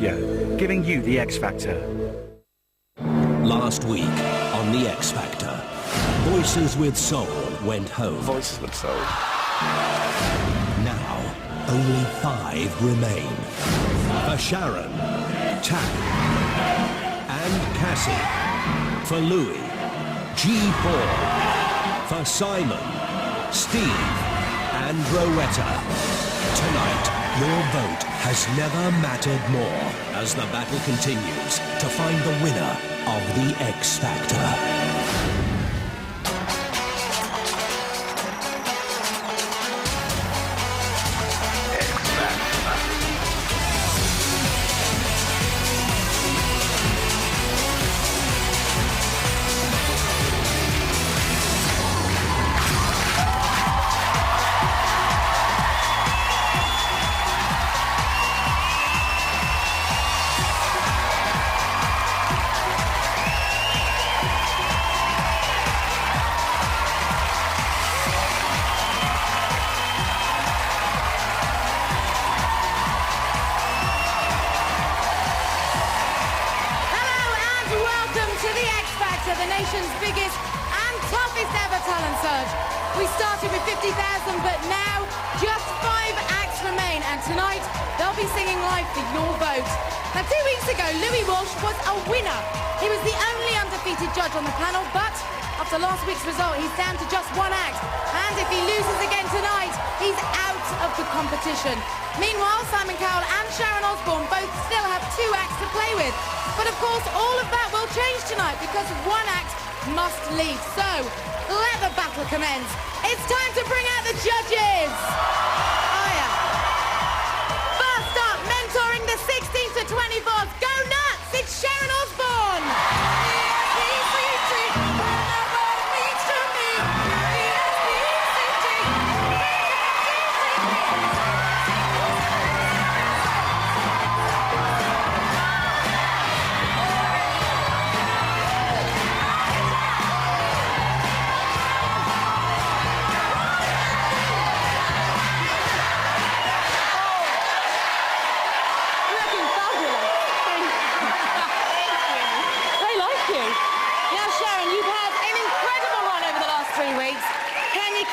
Radio, giving you the X Factor. Last week on The X Factor, Voices with Soul went home. Voices with Soul. Now, only 5 remain. For Sharon, Tam, and Cassie. For Louis, G. Paul. For Simon, Steve, and Rowetta. Tonight, your vote has never mattered more as the battle continues to find the winner of the X Factor. The nation's biggest and toughest ever talent search. We started with 50,000, but now just 5 acts remain, and tonight they'll be singing live for your vote. Now, 2 weeks ago, Louis Walsh was a winner. He was the only undefeated judge on the panel, but after last week's result, he's down to just 1 act, and if he loses again tonight, he's out of the competition. Meanwhile, Simon Cowell and Sharon Osbourne both still have 2 acts to play with. But of course, all of that will change tonight because 1 act must leave. So, let the battle commence. It's time to bring out the judges. Oh yeah. First up, mentoring the 16 to 24s. Go nuts! It's Sharon Osbourne.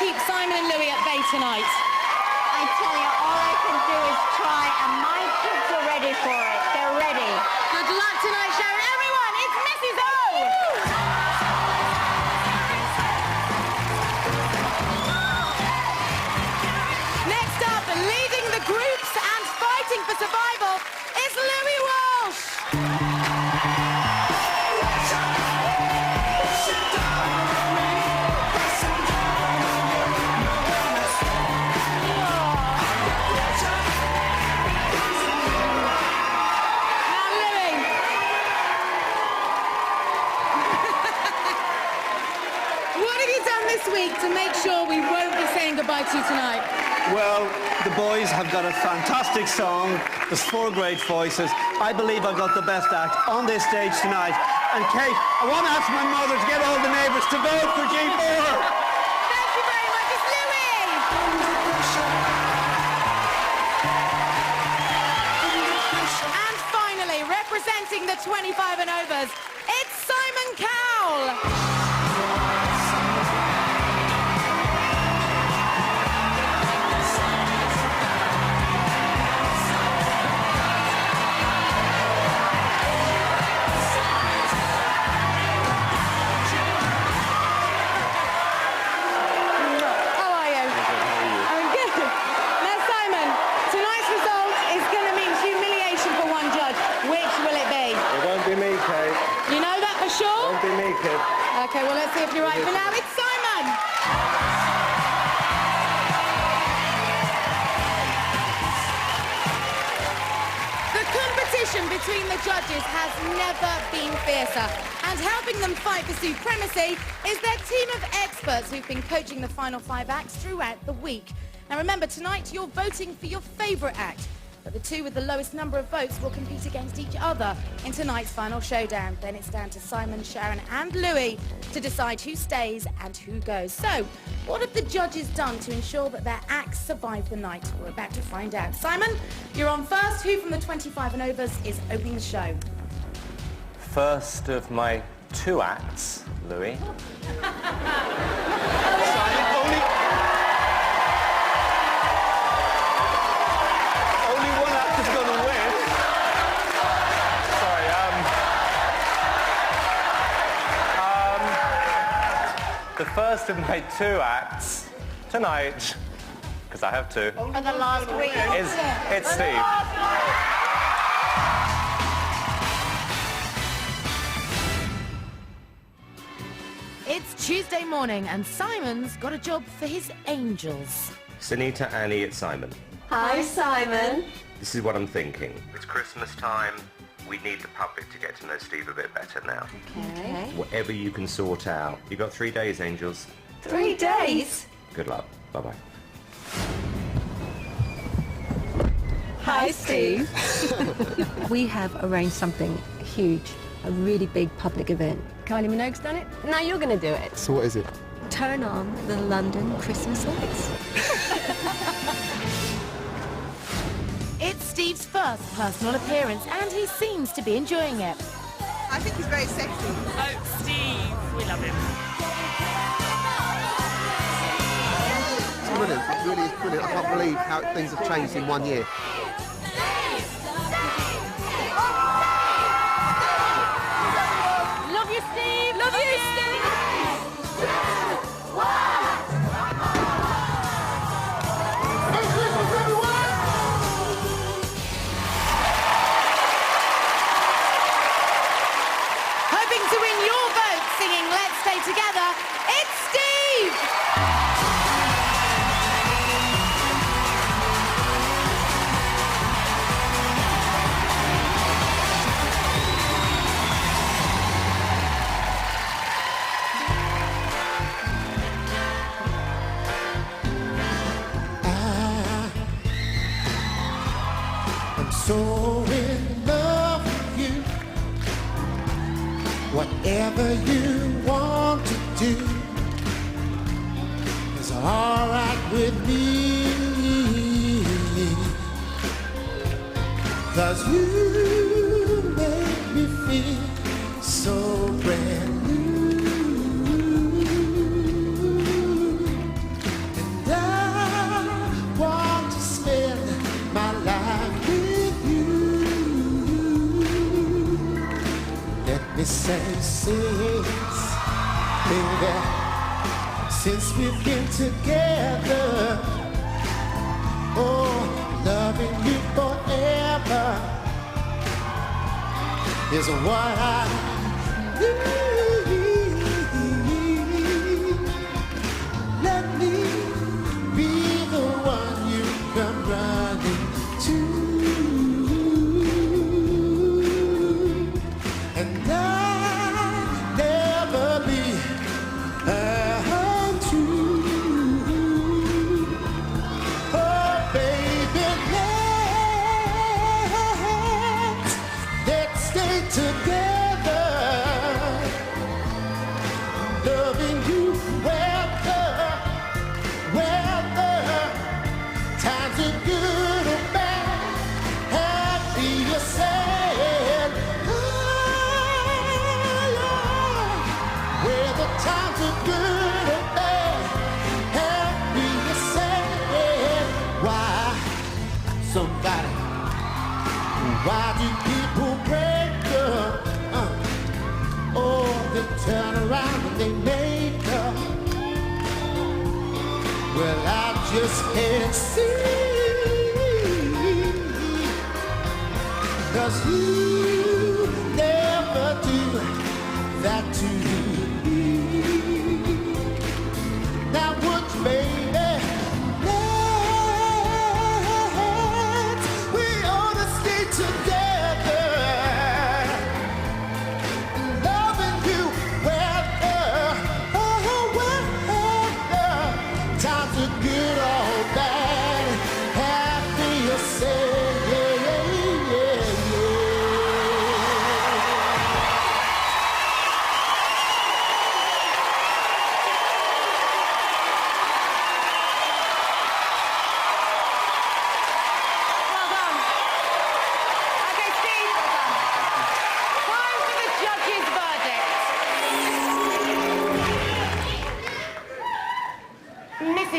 Keep Simon and Louis at bay tonight. I tell you, all I can do is try, and my kids are ready for it. They're ready. Good luck tonight, Sharon. Everyone, it's Mrs. O! Next up, leading the groups and fighting for survival is Louis Walsh. This week to make sure we won't be saying goodbye to you tonight? Well, the boys have got a fantastic song. There's 4 great voices. I believe I've got the best act on this stage tonight. And Kate, I want to ask my mother to get all the neighbours to vote for G4. Thank you very much. It's Louis. And finally, representing the 25 and overs, it's Simon Cowell. Okay, well, let's see if you're right. For now, it's Simon! The competition between the judges has never been fiercer, and helping them fight for supremacy is their team of experts who've been coaching the final 5 acts throughout the week. Now remember, tonight you're voting for your favourite act. But the two with the lowest number of votes will compete against each other in tonight's final showdown. Then it's down to Simon, Sharon and Louis to decide who stays and who goes. So, what have the judges done to ensure that their acts survive the night? We're about to find out. Simon, you're on first. Who from the 25 and overs is opening the show? First of my 2 acts, Louis. Only one act is going to win. Sorry, the first of my 2 acts tonight, because I have 2, For the last week. it's Steve. It's Tuesday morning and Simon's got a job for his angels. Sunita, Annie, it's Simon. Hi, Simon. This is what I'm thinking. It's Christmas time. We need the public to get to know Steve a bit better now. Okay. Whatever you can sort out. You got 3 days, angels. 3 days? Good luck. Bye-bye. Hi, Steve. We have arranged something huge, a really big public event. Kylie Minogue's done it. Now you're going to do it. So what is it? Turn on the London Christmas lights. It's Steve's first personal appearance and he seems to be enjoying it. I think he's very sexy. Oh, Steve, we love him. It's brilliant. It really is brilliant. I can't believe how things have changed in 1 year. Love you, Steve! Love you, Steve! Hoping to win your vote singing Let's Stay Together, it's Steve! I'm so in love with you. Whatever you want to do is all right with me. 'Cause you make me feel so brand new. And I want to spend my life with you. Let me say baby, since we've been together, oh, loving you forever is what I need. Let me be the one you come running to. And I'll never be untrue. Oh, baby, let's stay together. Loving you whether times are good or bad, happy or sad. Whether times are good or bad, happy or sad. Why do people break up? Oh, they turn around and they make up. Well, I just can't see. 'Cause you never do that to me. Now would you, baby, we ought to stay together. Loving you whether times are good or bad, happy or sad.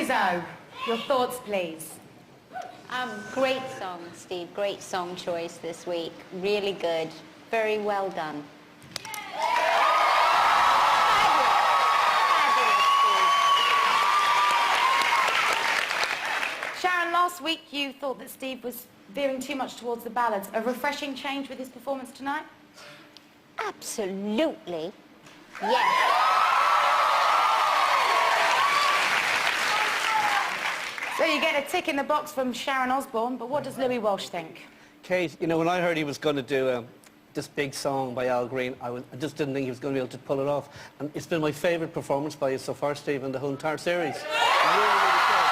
Lizzo, your thoughts, please. Great song, Steve. Great song choice this week. Really good. Very well done. Sharon, last week you thought that Steve was veering too much towards the ballads. A refreshing change with his performance tonight? Absolutely. Yes. So you get a tick in the box from Sharon Osbourne, but what does Louis Walsh think? Kate, you know, when I heard he was going to do this big song by Al Green, I just didn't think he was going to be able to pull it off. And it's been my favourite performance by you so far, Steve, in the whole entire series. Really, really good.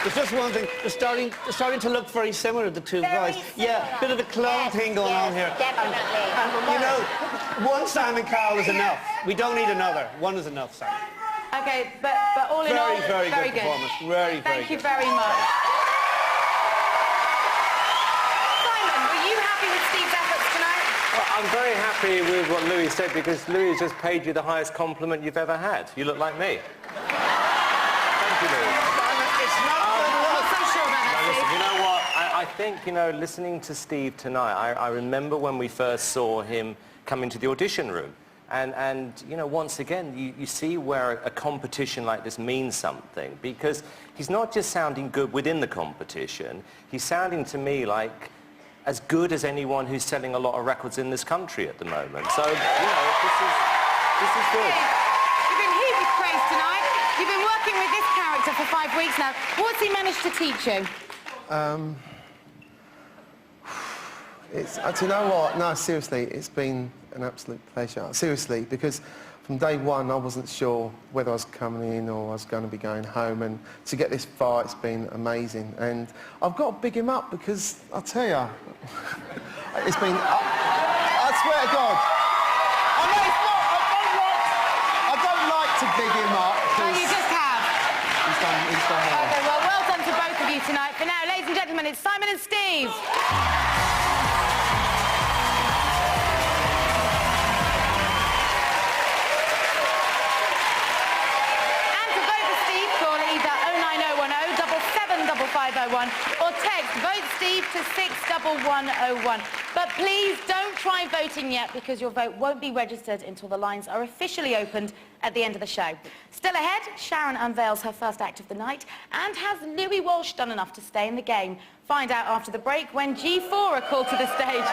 There's just one thing. They're starting to look very similar, the two guys. Yeah, bit of a clone thing going on here. Definitely. And, you know, one Simon Cowell is enough. We don't need another. One is enough, Simon. Okay, but all in all, very good performance. Very Thank you good. very much. Simon, were you happy with Steve's efforts tonight? Well, I'm very happy with what Louis said because Louis just paid you the highest compliment you've ever had. You look like me. Thank you, Louis. You know what? I think, you know, listening to Steve tonight, I remember when we first saw him come into the audition room. And you know, once again, you see where a competition like this means something. Because he's not just sounding good within the competition, he's sounding to me like as good as anyone who's selling a lot of records in this country at the moment. So, you know, this is good. You've been heaped with praise tonight. You've been working with this character for 5 weeks now. What's he managed to teach you? Do you know what? No, seriously, it's been an absolute pleasure. Seriously, because from day one I wasn't sure whether I was coming in or I was going to be going home, and to get this far, it's been amazing. And I've got to big him up because, I'll tell you, it's been... I swear to God. I know it's not... I don't like to big him up. Oh, you just have. He's done well. Okay, well done to both of you tonight. For now, ladies and gentlemen, it's Simon and Steve. Or text Vote Steve to 61101. But please don't try voting yet because your vote won't be registered until the lines are officially opened at the end of the show. Still ahead, Sharon unveils her first act of the night, and has Louis Walsh done enough to stay in the game? Find out after the break when G4 are called to the stage.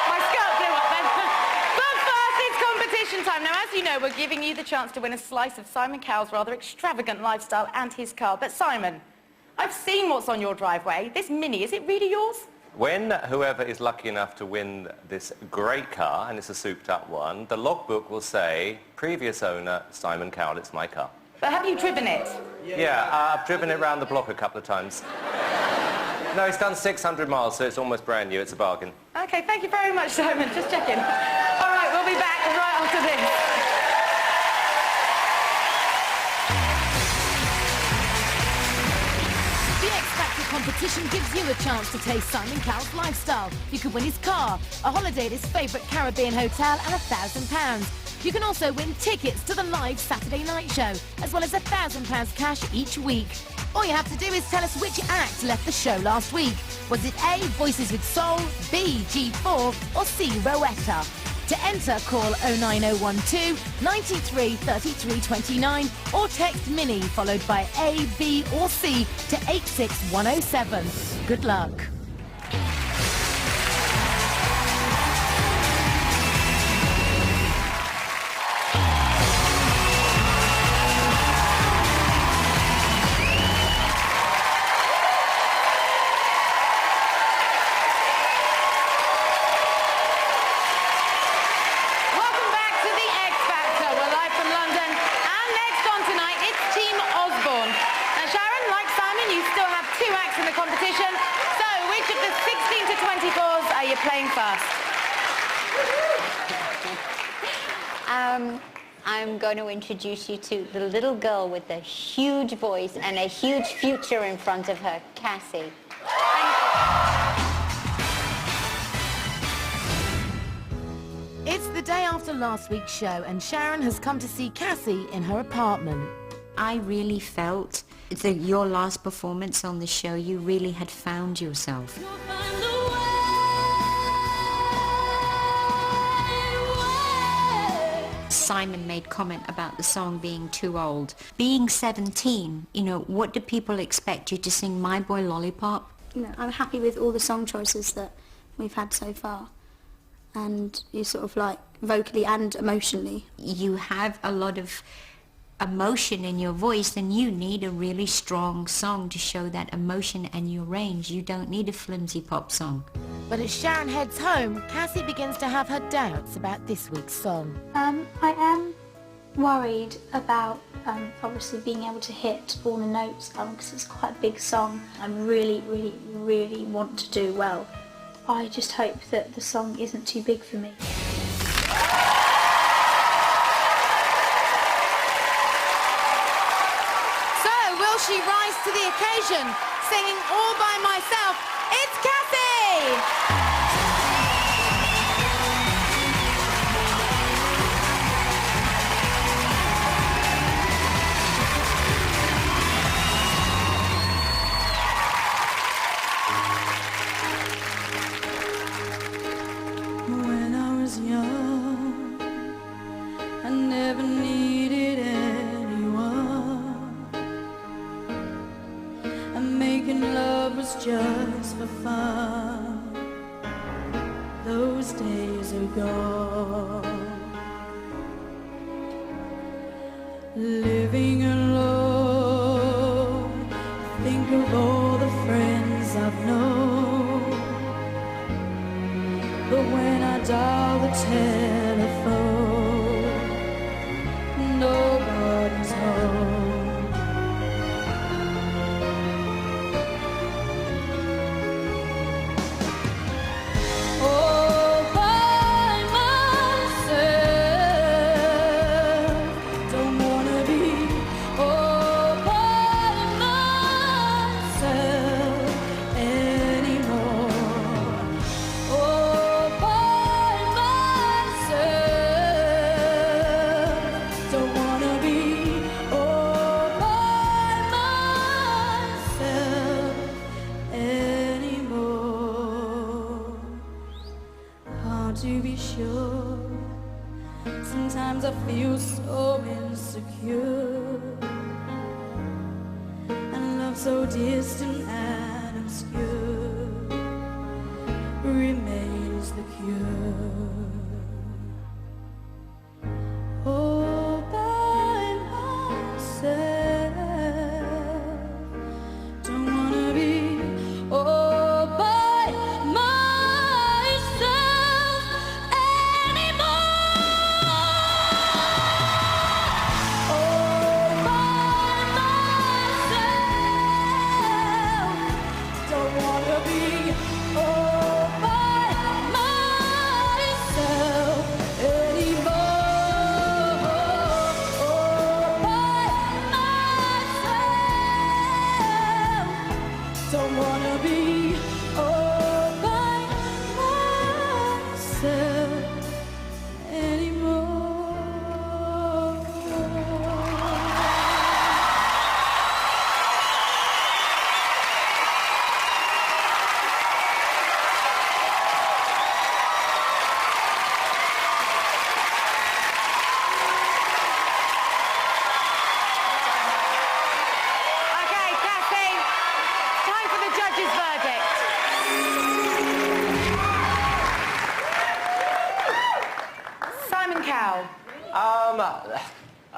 My skirt blew up then. But first, it's competition time. Now, as you know, we're giving you the chance to win a slice of Simon Cowell's rather extravagant lifestyle and his car. But Simon, I've seen what's on your driveway. This Mini, is it really yours? When whoever is lucky enough to win this great car, and it's a souped-up one, the logbook will say, previous owner, Simon Cowell, it's my car. But have you driven it? Yeah, I've driven it round the block a couple of times. No, it's done 600 miles, so it's almost brand new. It's a bargain. OK, thank you very much, Simon. Just checking. All right, we'll be back right after this. Competition gives you a chance to taste Simon Cowell's lifestyle. You could win his car, a holiday at his favourite Caribbean hotel, and £1,000. You can also win tickets to the live Saturday night show, as well as £1,000 cash each week. All you have to do is tell us which act left the show last week. Was it A, Voices with Soul, B, G4, or C, Rowetta? To enter, call 09012 93 33 29 or text MINI followed by A, B or C to 86107. Good luck. I'm going to introduce you to the little girl with the huge voice and a huge future in front of her, Cassie. It's the day after last week's show and Sharon has come to see Cassie in her apartment. I really felt that your last performance on the show, you really had found yourself. Simon made comment about the song being too old. Being 17, you know, what do people expect you to sing My Boy Lollipop? You know, I'm happy with all the song choices that we've had so far. And you sort of like vocally and emotionally. You have a lot of emotion in your voice and you need a really strong song to show that emotion and your range. You don't need a flimsy pop song. But as Sharon heads home, Cassie begins to have her doubts about this week's song. I am worried about obviously being able to hit all the notes because it's quite a big song. I really, really, really want to do well. I just hope that the song isn't too big for me. So, will she rise to the occasion, singing All By Myself? It's Cassie! When I was young, I never needed anyone, and making love was just for fun. Those days are gone. Living alone, think of all the friends I've known. But when I dial the telephone, nobody's home. All by myself, don't wanna be all by myself anymore. All by myself, don't wanna be all by myself anymore. Hard to be sure, sometimes I feel so insecure, and love so distant and obscure remains the cure. All by myself, don't wanna be all by myself anymore. All by myself, don't wanna be all by myself anymore. All by myself, don't wanna be all by myself anymore. Okay, Cassie, time for the judge's verdict. Simon Cowell.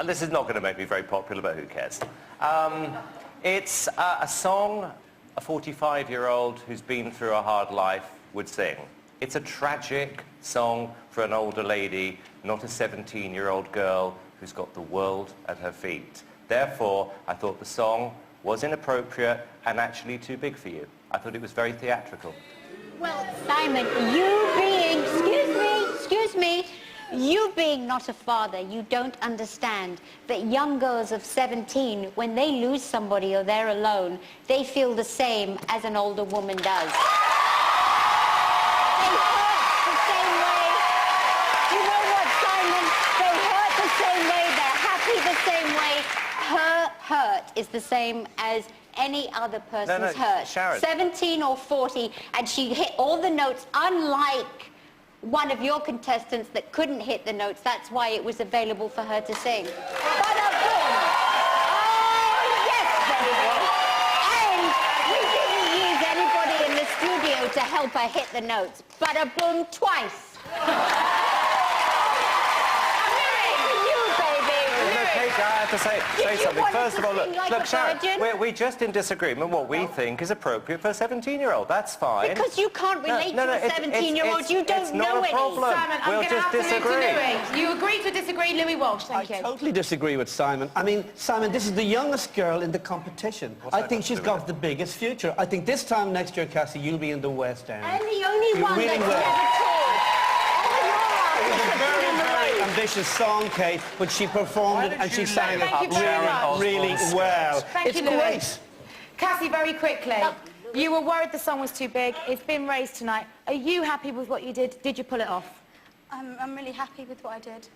This is not going to make me very popular, but who cares? It's a song a 45-year-old who's been through a hard life would sing. It's a tragic song for an older lady, not a 17-year-old girl who's got the world at her feet. Therefore, I thought the song was inappropriate and actually too big for you. I thought it was very theatrical. Well, Simon, you being, excuse me, You being not a father, you don't understand that young girls of 17, when they lose somebody or they're alone, they feel the same as an older woman does. They hurt the same way. You know what, Simon? They hurt the same way, they're happy the same way. Her hurt is the same as any other person's hurt. Sharon. 17 or 40, and she hit all the notes, unlike one of your contestants that couldn't hit the notes. That's why it was available for her to sing. Ba-da-boom! Oh, yes, baby! And we didn't use anybody in the studio to help her hit the notes. Ba-da-boom twice. I have to say something. First of all, look, Sharon, we're just in disagreement what we think is appropriate for a 17-year-old. That's fine. Because you can't relate to a 17-year-old. You don't know any. Simon, I'm going to have to move to Louis. You agree to disagree, Louis Walsh? Thank you. I totally disagree with Simon. I mean, Simon, this is the youngest girl in the competition. I think she's got the biggest future. I think this time next year, Cassie, you'll be in the West End. And the only one that's never toured. It was a very, very ambitious song, Kate, but she performed it and she sang it really well. Thank you, Louis. Cassie, very quickly. You were worried the song was too big. It's been raised tonight. Are you happy with what you did? Did you pull it off? I'm really happy with what I did.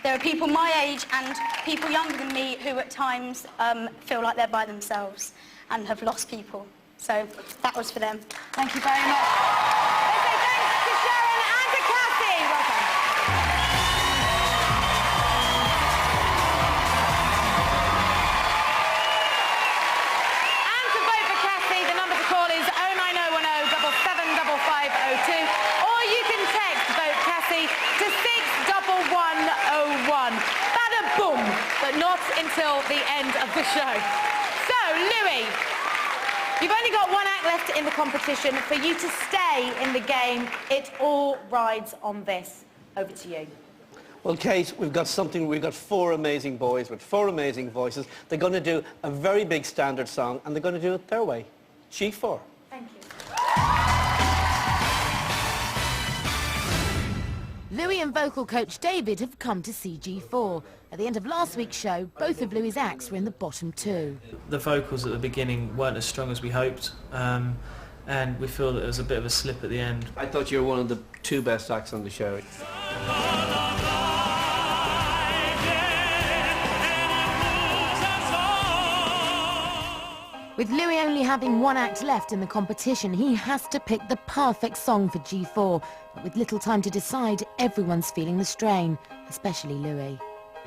There are people my age and people younger than me who at times feel like they're by themselves and have lost people. So that was for them. Thank you very much. Let's say thanks to Sharon and to Cassie. Well done. And to vote for Cassie, the number to call is 09010 775502, or you can text vote Cassie to 61101. Bada boom, but not until the end of the show. So, Louis, you've only got one act left in the competition. For you to stay in the game, it all rides on this. Over to you. Well, Kate, we've got four amazing boys with four amazing voices. They're going to do a very big standard song, and they're going to do it their way. G4. Thank you. Louis and vocal coach David have come to see G4. At the end of last week's show, both of Louis' acts were in the bottom two. The vocals at the beginning weren't as strong as we hoped, and we feel that there was a bit of a slip at the end. I thought you were one of the two best acts on the show. With Louis only having one act left in the competition, he has to pick the perfect song for G4. But with little time to decide, everyone's feeling the strain, especially Louis.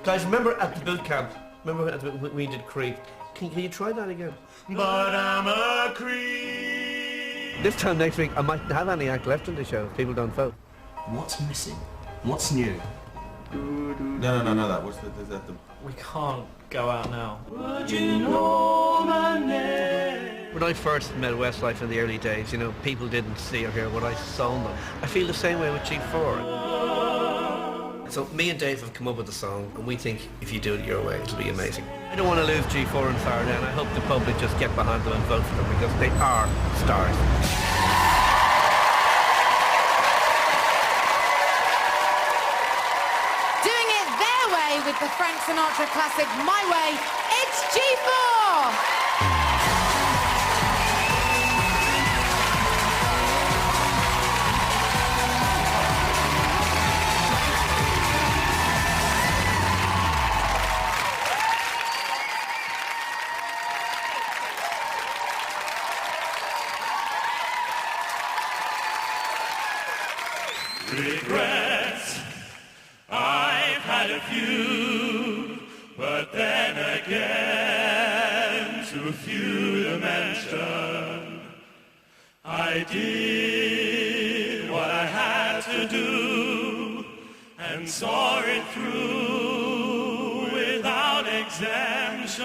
Guys, remember at the boot camp, remember when we did Creep? Can you try that again? But I'm a creep. This time next week, I might have any act left in the show if people don't vote. What's missing? What's new? No, that was the... We can't go out now. Would you know my name? When I first met Westlife in the early days, you know, people didn't see or hear what I saw in them. I feel the same way with G4. So me and Dave have come up with a song, and we think if you do it your way, it'll be amazing. I don't want to lose G4 and Faraday, and I hope the public just get behind them and vote for them, because they are stars. With the Frank Sinatra classic My Way, it's G4! Regrets, I've had a few, but then again, too few to mention. I did what I had to do, and saw it through without exemption.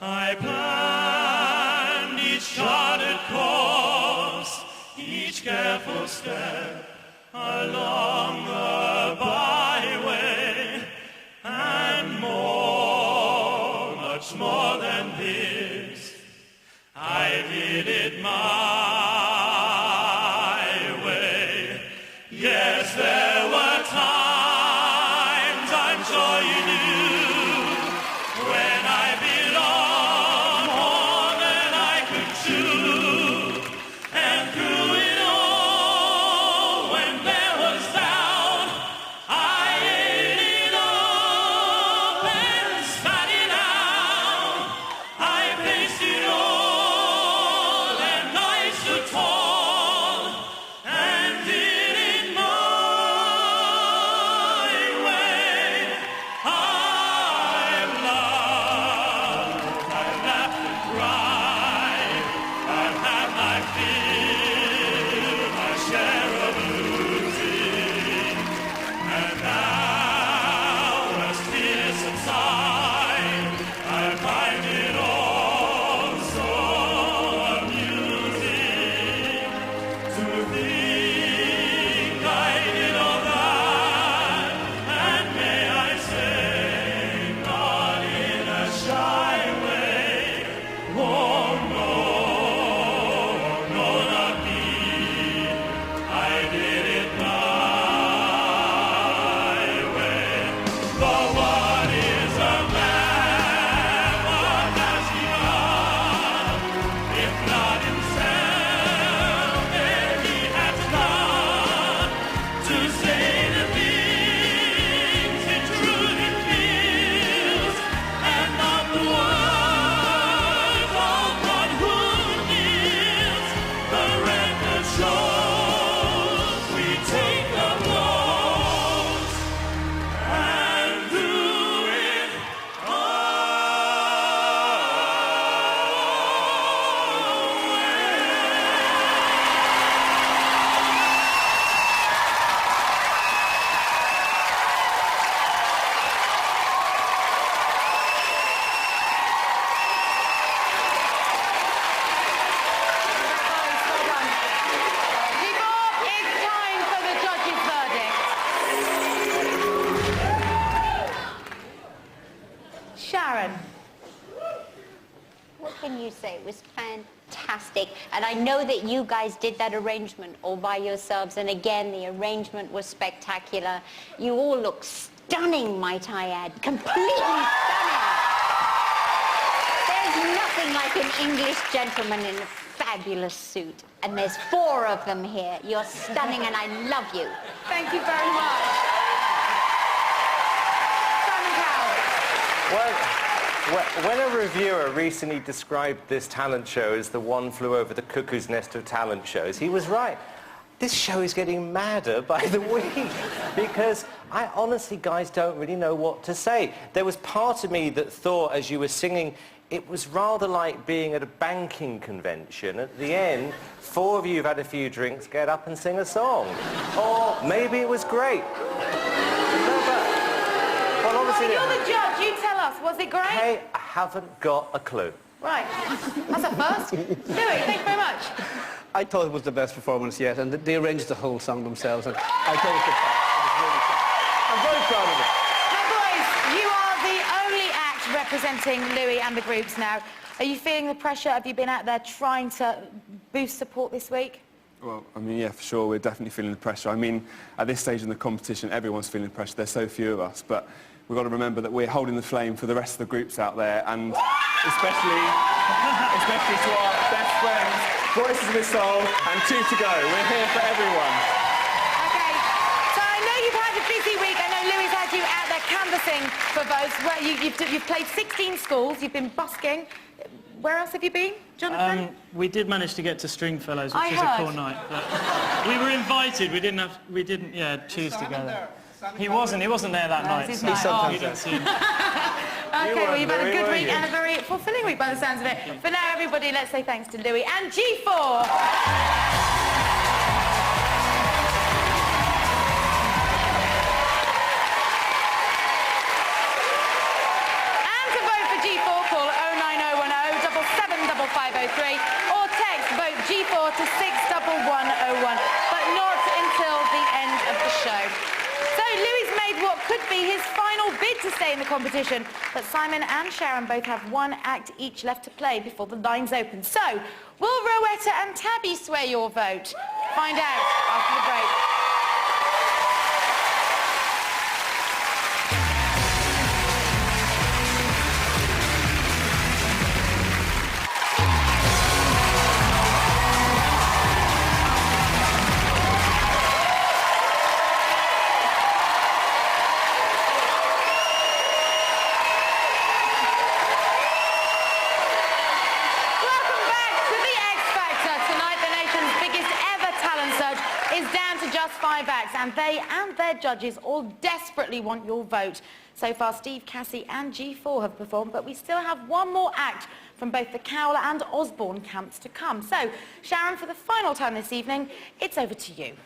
I planned each charted course, each careful step along the byway, and more, much more than this, I did it my way. Yes, there say it was fantastic. And I know that you guys did that arrangement all by yourselves. And again, the arrangement was spectacular. You all look stunning, might I add. Completely stunning. There's nothing like an English gentleman in a fabulous suit. And there's 4 of them here. You're stunning and I love you. Thank you very much. Simon Cowell. When a reviewer recently described this talent show as the One Flew Over the Cuckoo's Nest of talent shows, he was right. This show is getting madder by the week because I honestly, guys, don't really know what to say. There was part of me that thought, as you were singing, it was rather like being at a banking convention. At the end, 4 of you have had a few drinks, get up and sing a song. Or maybe it was great. No, but, well, obviously... You're the judge, you tell us, was it great? Hey, I haven't got a clue. Right, that's a first. Louis, thank you very much. I thought it was the best performance yet, and they arranged the whole song themselves, and I thought it was really fun. I'm very proud of it. Now, boys, you are the only act representing Louis and the groups now. Are you feeling the pressure? Have you been out there trying to boost support this week? Well, I mean, yeah, for sure, we're definitely feeling the pressure. I mean, at this stage in the competition, everyone's feeling the pressure. There's so few of us, but we've got to remember that we're holding the flame for the rest of the groups out there, and especially to our best friends, Voices of His Soul and Two to Go. We're here for everyone. Okay, so I know you've had a busy week. I know Louis had you out there canvassing for votes. Well, you've played 16 schools, you've been busking. Where else have you been, Jonathan? We did manage to get to Stringfellows, which was a cool night. But we were invited. We didn't choose to go there. He wasn't there that night. His So night. you didn't see him. Okay, well, you've had a good week and a very fulfilling week by the sounds of it. For now, everybody, let's say thanks to Louis and G4. or text vote G4 to 61101, but not until the end of the show. So Louis made what could be his final bid to stay in the competition, but Simon and Sharon both have 1 act each left to play before the lines open. So, will Rowetta and Tabby sway your vote? Find out after the break. Just 5 acts, and they and their judges all desperately want your vote. So far, Steve, Cassie and G4 have performed, but we still have 1 more act from both the Cowell and Osborne camps to come. So, Sharon, for the final time this evening, it's over to you.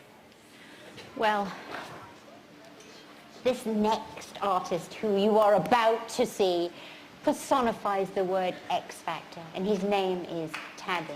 Well, this next artist who you are about to see personifies the word X Factor, and his name is Tabby.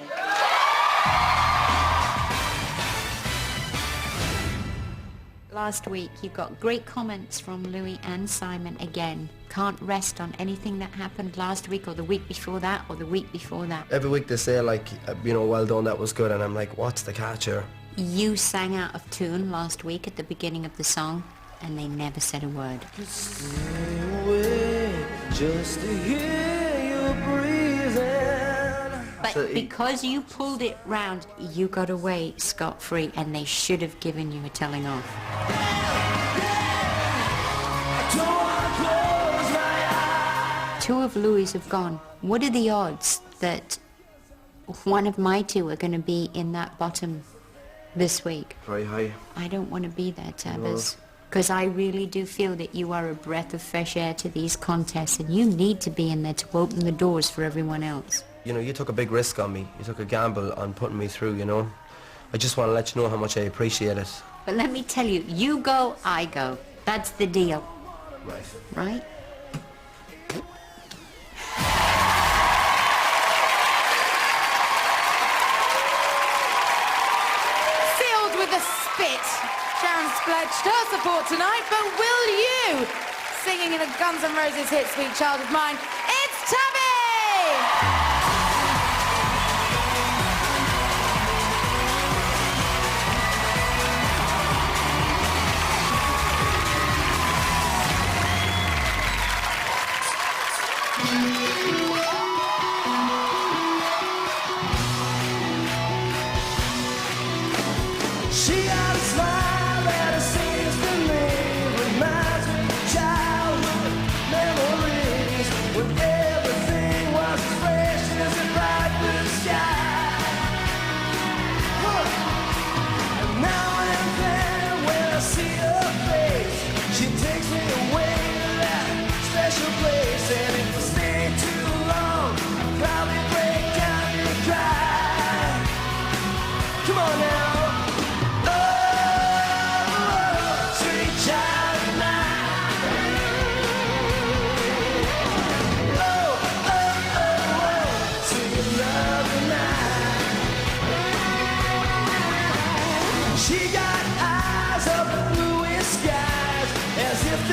Last week, you got great comments from Louis and Simon again. Can't rest on anything that happened last week or the week before that or the week before that. Every week they say, like, you know, well done, that was good, and I'm like, what's the catch here? You sang out of tune last week at the beginning of the song, and they never said a word. Stay away just to hear you breathing. But because you pulled it round, you got away scot-free, and they should have given you a telling off. 2 of Louis have gone. What are the odds that one of my 2 are going to be in that bottom this week? Very high. I don't want to be there, Tabbers. Because I really do feel that you are a breath of fresh air to these contests, and you need to be in there to open the doors for everyone else. You know, you took a big risk on me. You took a gamble on putting me through, you know. I just want to let you know how much I appreciate it. But let me tell you, you go, I go. That's the deal. Right. Right? Sealed with a spit. Sharon's pledged her support tonight, but will you? Singing in a Guns N' Roses hit, Sweet Child of Mine, it's Tabby!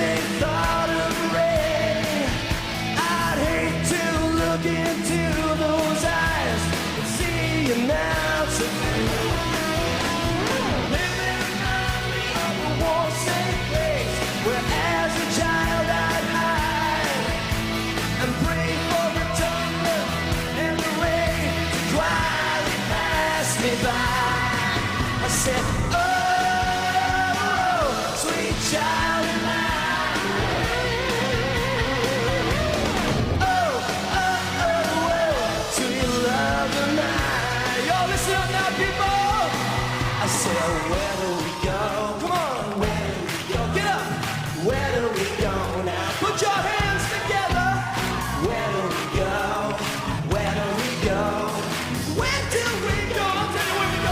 they thought of rain. I'd hate to look into those eyes and see you now today. Living under a warm, safe place where as a child I'd hide and pray for the thunder and the rain to quietly pass me by. I said, oh, sweet child of mine. Oh, oh, oh, oh, sweet love of mine. Y'all listen up now, people. I said, where do we go? Come on, where do we go? Get up. Where do we go now? Put your hands together. Where do we go? Where do we go? Where do we go? I'll tell you where we go.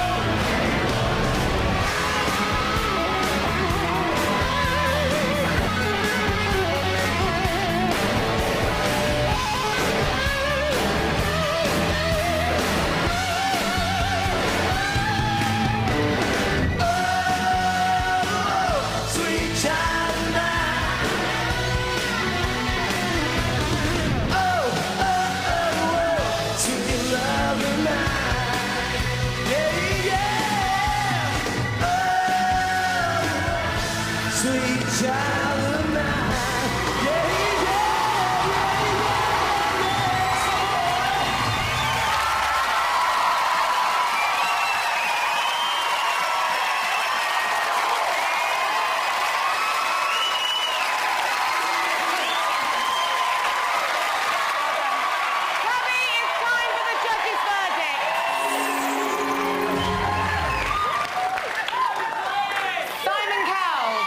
Sweet child of mine. Oh, oh, oh, oh, sweet love of mine. Yeah, yeah. Oh, sweet child of mine. Yeah, yeah, yeah, Tabby, it's time for the judges' verdict. Simon Cowell.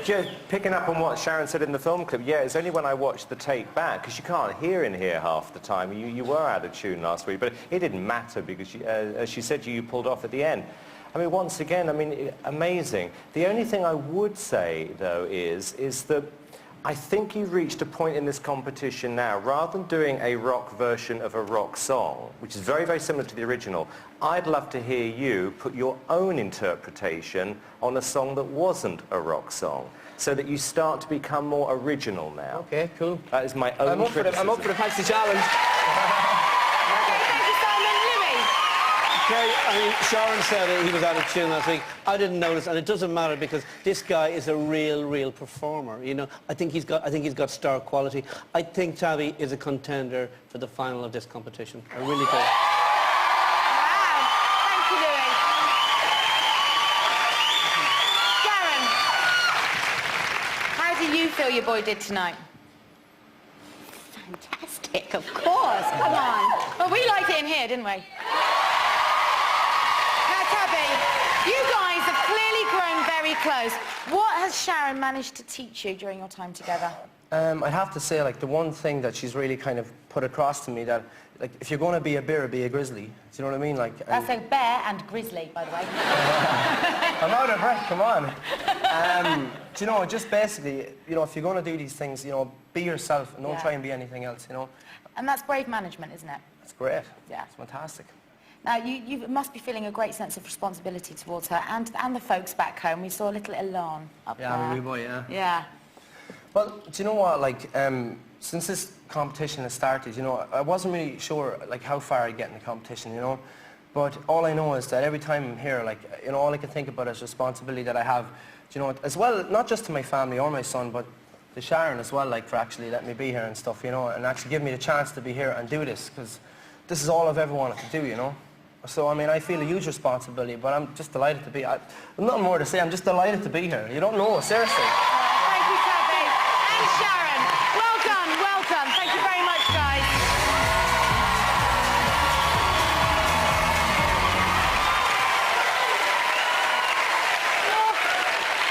Just picking up on what Sharon said in the film clip, yeah, it's only when I watched the tape back, because you can't hear in here half the time. You were out of tune last week, but it didn't matter because, as she said, you pulled off at the end. I mean, once again, I mean, amazing. The only thing I would say, though, is that I think you've reached a point in this competition now, rather than doing a rock version of a rock song, which is very, very similar to the original, I'd love to hear you put your own interpretation on a song that wasn't a rock song, so that you start to become more original now. Okay, cool. That is my own criticism. I'm up for the fancy challenge. Thank you, Simon. Louis. Okay, I mean, Sharon said he was out of tune last week. I didn't notice, and it doesn't matter because this guy is a real performer. You know, I think he's got star quality. I think Tabby is a contender for the final of this competition. I really do. Wow. Thank you, Louis. Sharon, how do you feel your boy did tonight? Fantastic, of course. Come on. Well, we liked it in here, didn't we? Now, Tabby, you guys have clearly grown very close. What has Sharon managed to teach you during your time together? I'd have to say, like, the one thing that she's really kind of put across to me that, like, if you're going to be a bear, be a grizzly. Do you know what I mean? Like, That's a bear and grizzly, by the way. I'm out of breath, come on. Do you know, just basically, you know, if you're going to do these things, you know, be yourself and don't try and be anything else, you know. And that's brave management, isn't it? It's great. Yeah. It's fantastic. Now, you must be feeling a great sense of responsibility towards her and the folks back home. We saw little Elan up there. Yeah, wee boy, yeah. Yeah. Well, do you know what, like, since this competition has started, you know, I wasn't really sure, like, how far I'd get in the competition, you know. But all I know is that every time I'm here, like, you know, all I can think about is responsibility that I have, you know, as well, not just to my family or my son, but to Sharon as well, like, for actually letting me be here and stuff, you know, and actually giving me the chance to be here and do this, because this is all I've ever wanted to do, you know. So, I mean, I feel a huge responsibility, but I'm just delighted to be, I've nothing more to say, I'm just delighted to be here. You don't know, seriously. Thank you, Tabby. And Sharon. Well done, well done. Thank you very much, guys.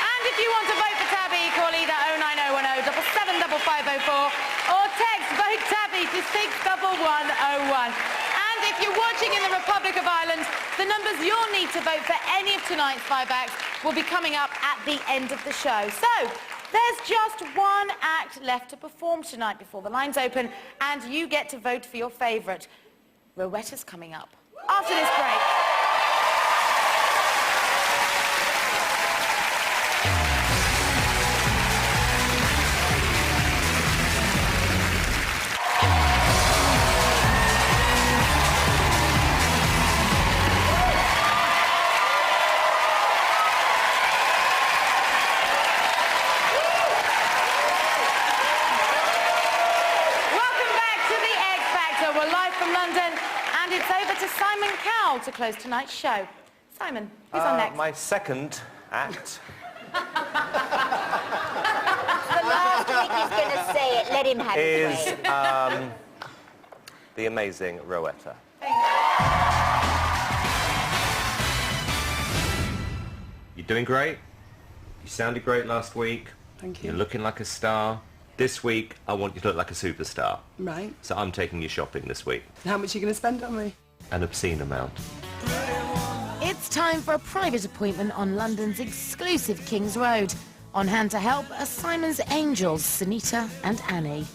And if you want to vote for Tabby, call either 09010 775504 or text Vote Tabby to 61101. And if you're watching in the Republic of Ireland, the numbers you'll need to vote for any of tonight's 5 acts will be coming up at the end of the show. So, there's just one act left to perform tonight before the lines open, and you get to vote for your favourite. Rowetta's coming up after this break. to Simon Cowell to close tonight's show. Simon, who's on next? My second act. The last week he's going to say it. Let him have is his way. the amazing Rowetta. You're doing great. You sounded great last week. Thank you. You're looking like a star. This week, I want you to look like a superstar. Right. So I'm taking you shopping this week. How much are you going to spend on me? An obscene amount. It's time for a private appointment on London's exclusive King's Road. On hand to help are Simon's angels, Sunita and Annie.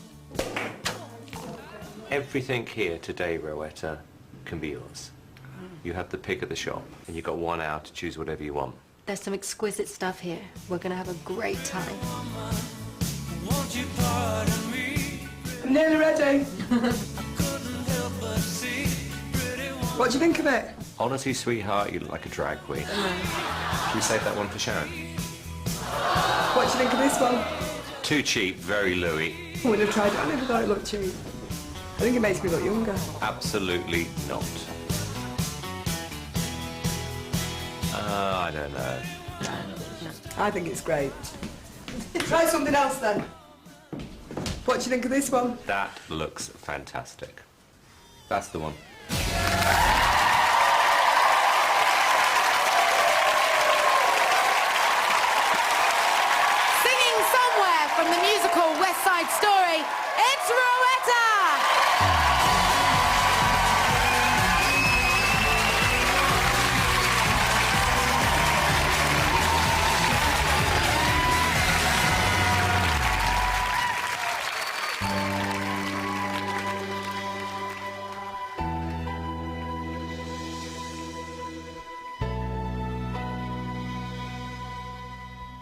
Everything here today, Rowetta, can be yours. You have the pick of the shop, and you've got 1 hour to choose whatever you want. There's some exquisite stuff here. We're going to have a great time. I'm nearly ready. What do you think of it? Honestly, sweetheart, you look like a drag queen. Should we save that one for Sharon? What do you think of this one? Too cheap, very Louis. I would have tried it. I never thought it looked cheap. I think it makes me look younger. Absolutely not. I don't know. I think it's great. Try something else then. What do you think of this one? That looks fantastic. That's the one. Singing somewhere from the musical West Side Story, it's Rowetta!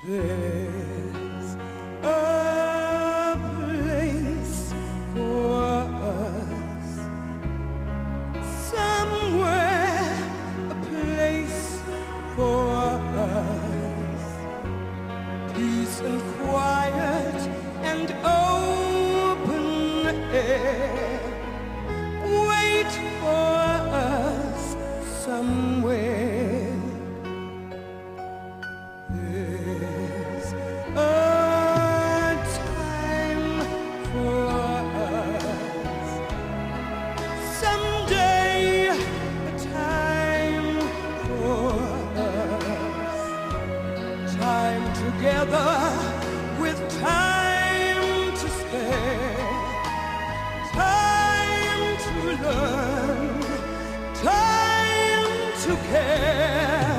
There's a place for us somewhere, a place for us, peace and quiet and open air. Wait for us somewhere. There's a time for us someday, a time for us, time together with time to spare, time to learn, time to care.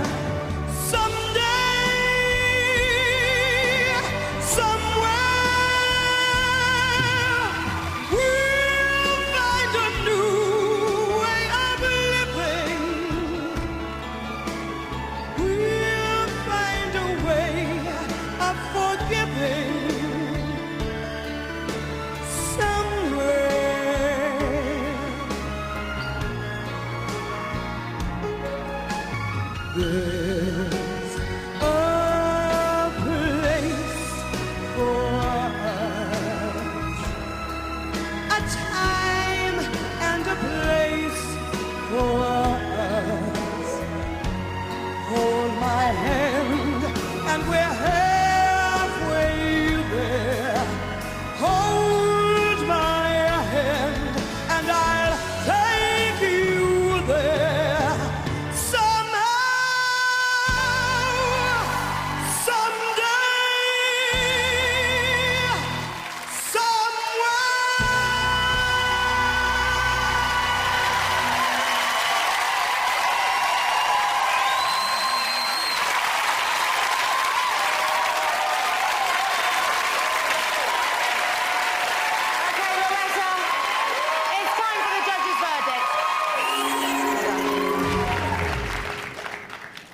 There's a place for us, a time and a place for us. Hold my hand and we're halfway there. Hold my hand and I'll take you there.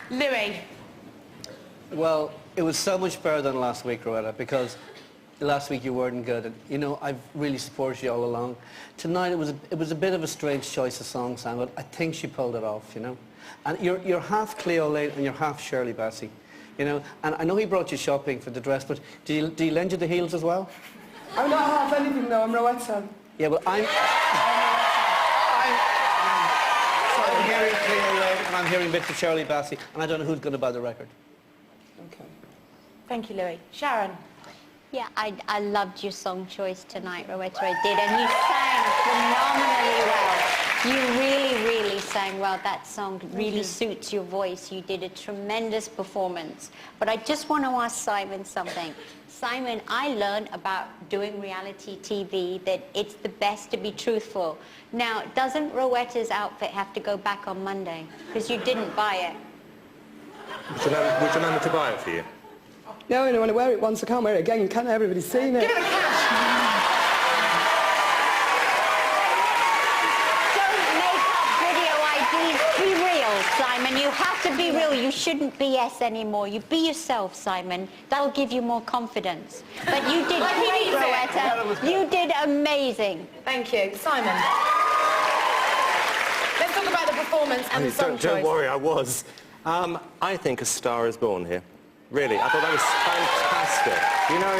Louis. Well, it was so much better than last week, Rowetta, because last week you weren't good. And, you know, I've really supported you all along. Tonight it was a bit of a strange choice of song, Sam, but I think she pulled it off, you know. And you're half Cleo Lane and you're half Shirley Bassey, you know. And I know he brought you shopping for the dress, but did he lend you the heels as well? I'm not half anything though, I'm Rowetta. Yeah, well, I'm... Sorry. hearing Cleo Ray and I'm hearing bits of Shirley Bassey, and I don't know who's going to buy the record. Okay. Thank you, Louis. Sharon? Yeah, I loved your song choice tonight, Rowetta. I did, and you sang phenomenally well. You really, really sang well. That song really suits your voice. You did a tremendous performance. But I just want to ask Simon something. Simon, I learned about doing reality TV that it's the best to be truthful. Now, doesn't Rowetta's outfit have to go back on Monday? Because you didn't buy it. Would you like me to buy it for you? No, I don't want to wear it once. I can't wear it again. Can't everybody see me? Give it the cash! Be real, Simon. You have to be real. You shouldn't BS anymore. You be yourself, Simon. That'll give you more confidence. But you did great, Rowetta. You did amazing. Thank you. Simon. Let's talk about the performance and the song choice. Don't worry, I was. I think A Star Is Born here. Really, I thought that was fantastic. You know,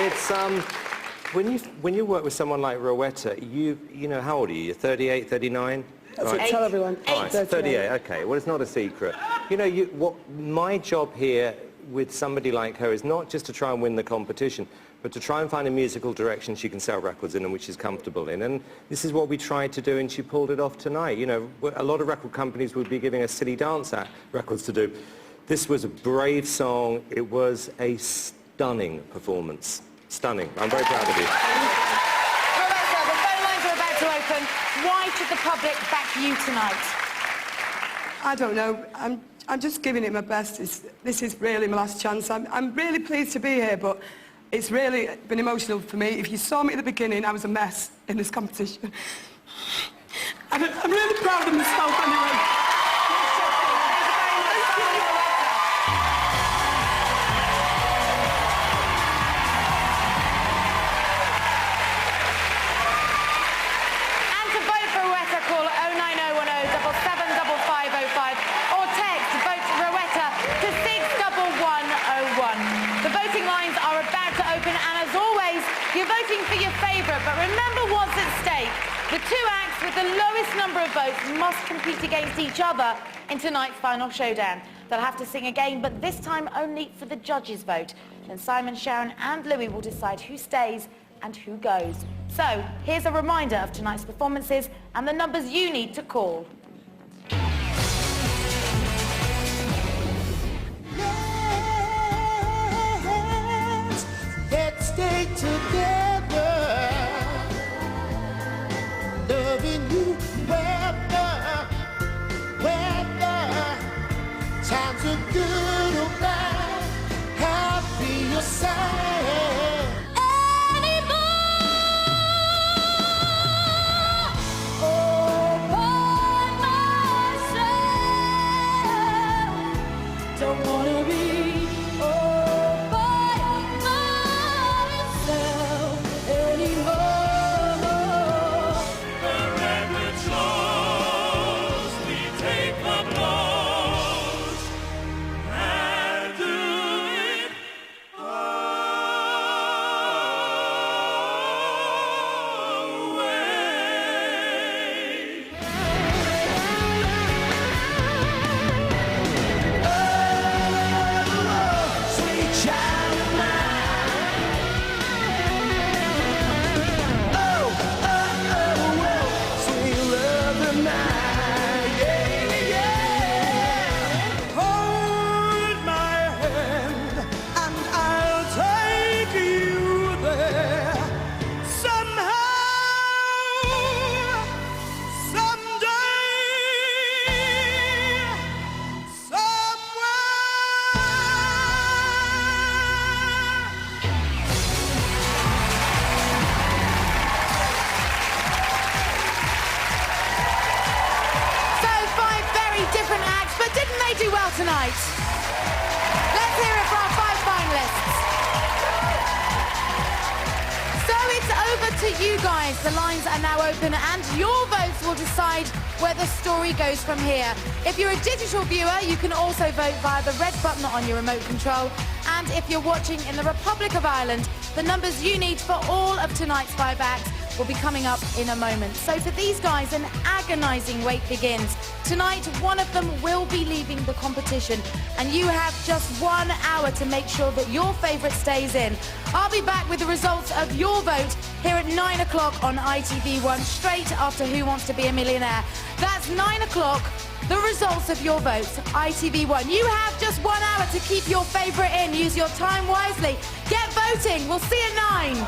it's when you work with someone like Rowetta, you know, how old are you? You're 38, 39? That's what I tell everyone. Right, 38, okay. Well, it's not a secret. You know, my job here with somebody like her is not just to try and win the competition, but to try and find a musical direction she can sell records in and which she's comfortable in. And this is what we tried to do, and she pulled it off tonight. You know, a lot of record companies would be giving us silly dance records to do. This was a brave song. It was a stunning performance. Stunning. I'm very proud of you. Rowetta, the phone lines are about to open. Why should the public back you tonight? I don't know. I'm just giving it my best. This is really my last chance. I'm really pleased to be here, but it's really been emotional for me. If you saw me at the beginning, I was a mess in this competition. I'm really proud of myself anyway. You're voting for your favourite, but remember what's at stake. The two acts with the lowest number of votes must compete against each other in tonight's final showdown. They'll have to sing again, but this time only for the judges' vote. Then Simon, Sharon and Louis will decide who stays and who goes. So, here's a reminder of tonight's performances and the numbers you need to call. Let's stay together, loving you whether times are good or bad, happy or sad. Anymore, all by myself, don't wanna be tonight. Let's hear it for our 5 finalists. So it's over to you guys. The lines are now open and your votes will decide where the story goes from here. If you're a digital viewer, you can also vote via the red button on your remote control. And if you're watching in the Republic of Ireland, the numbers you need for all of tonight's 5 acts will be coming up in a moment. So for these guys, an agonising wait begins. Tonight, one of them will be leaving the competition, and you have just 1 hour to make sure that your favourite stays in. I'll be back with the results of your vote here at 9 o'clock on ITV1, straight after Who Wants to Be a Millionaire. That's 9 o'clock. The results of your votes, ITV1. You have just 1 hour to keep your favourite in. Use your time wisely. Get voting. We'll see you at 9.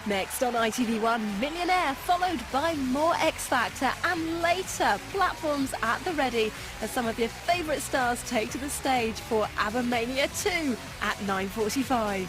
Next on ITV1, Millionaire, followed by more X Factor, and later, platforms at the ready as some of your favourite stars take to the stage for ABBA Mania 2 at 9:45.